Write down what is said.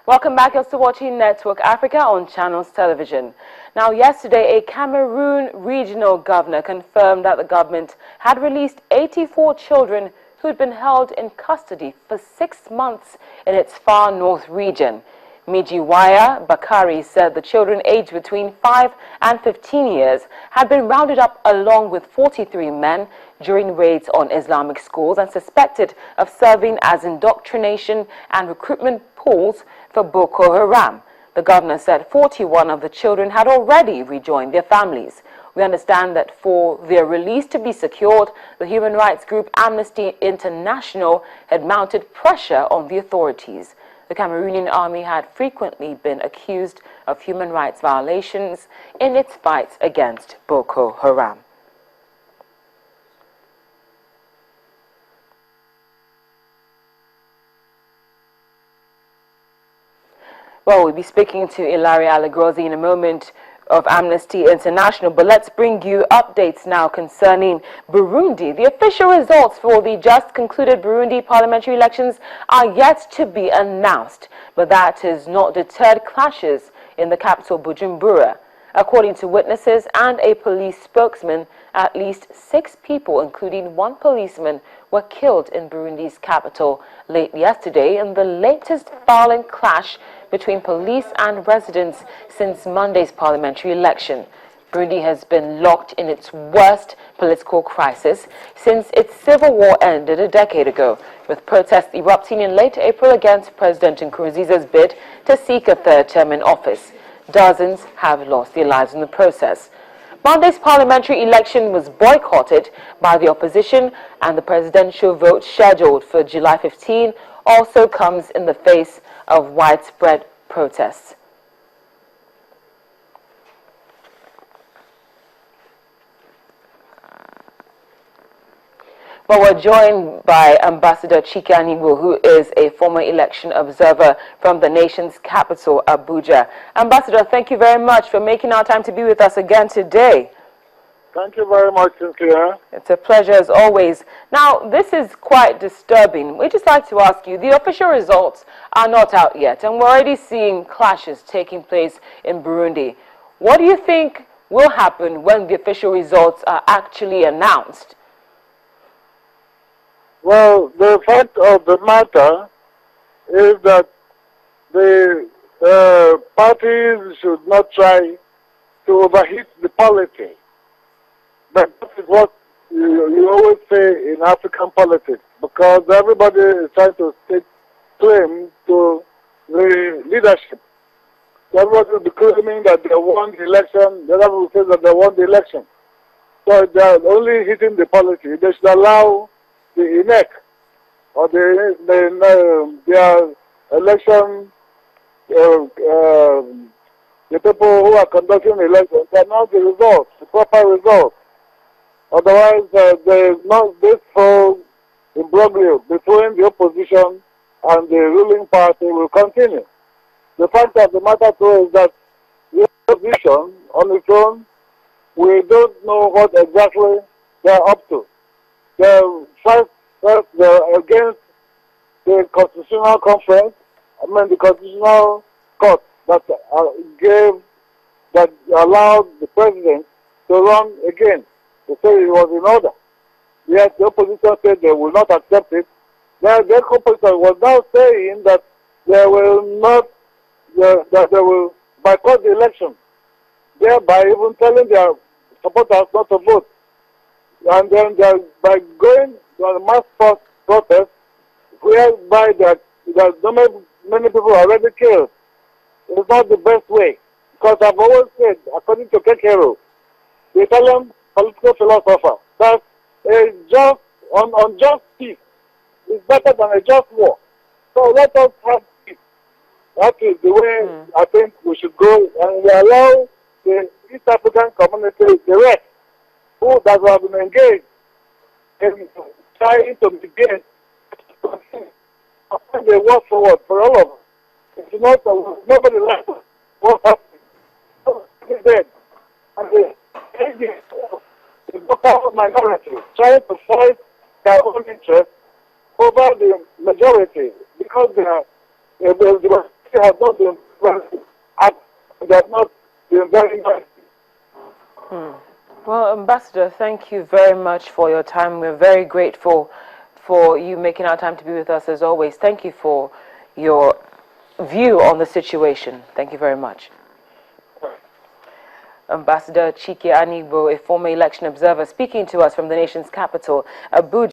Welcome back. You're still watching Network Africa on Channels Television. Now, yesterday, a Cameroon regional governor confirmed that the government had released 84 children who had been held in custody for 6 months in its far north region. Mijiwaya Bakari said the children aged between 5 and 15 years had been rounded up along with 43 men during raids on Islamic schools and suspected of serving as indoctrination and recruitment pools for Boko Haram. The governor said 41 of the children had already rejoined their families. We understand that for their release to be secured, the human rights group Amnesty International had mounted pressure on the authorities. The Cameroonian army had frequently been accused of human rights violations in its fight against Boko Haram. Well, we'll be speaking to Ilaria Allegrozi in a moment of Amnesty International, but let's bring you updates now concerning Burundi. The official results for the just concluded Burundi parliamentary elections are yet to be announced, but that has not deterred clashes in the capital Bujumbura. According to witnesses and a police spokesman, at least 6 people, including 1 policeman, were killed in Burundi's capital late yesterday in the latest violent clash between police and residents since Monday's parliamentary election. Burundi has been locked in its worst political crisis since its civil war ended a decade ago, with protests erupting in late April against President Nkurunziza's bid to seek a 3rd term in office. Dozens have lost their lives in the process. Monday's parliamentary election was boycotted by the opposition, and the presidential vote scheduled for July 15 also comes in the face of widespread protests. Well, we're joined by Ambassador Chike Anigbo, who is a former election observer from the nation's capital, Abuja. Ambassador, thank you very much for making our time to be with us again today. Thank you very much, Cynthia. It's a pleasure as always. Now, this is quite disturbing. We'd just like to ask you, the official results are not out yet, and we're already seeing clashes taking place in Burundi. What do you think will happen when the official results are actually announced? Well, the fact of the matter is that the parties should not try to overheat the politics. But that is what you always say in African politics, because everybody is trying to take claim to the leadership. Everybody will be claiming that they won the election, the other will say that they won the election. So they are only hitting the politics. They should allow the INEC or their election, the people who are conducting the elections, to announce the results, the proper results. Otherwise, there is not this whole imbroglio between the opposition and the ruling party will continue. The fact of the matter too is that the opposition on its own, we don't know what exactly they are up to. They're against the Constitutional Conference, the Constitutional Court that allowed the president to run again. They say it was in order. Yet the opposition said they will not accept it. The opposition was now saying that they will not, that they will boycott the election, thereby even telling their supporters not to vote. And then by going to a mass protest, whereby many people are already killed, it's not the best way. Because I've always said, according to Kekero, the Italian political philosopher, that a just, unjust peace is better than a just war. So let us have peace. That is the way I think we should go, and we allow the East African community, the rest, who that have been engaged in trying to begin the work forward for all of us. It's not nobody left. What happened? Dead. And the local minority trying to fight their own interests over the majority because they were have not been very active. They have not been very nice. Well, Ambassador, thank you very much for your time. We're very grateful for you making our time to be with us as always. Thank you for your view on the situation. Thank you very much. Ambassador Chike Anigbo, a former election observer, speaking to us from the nation's capital, Abuja.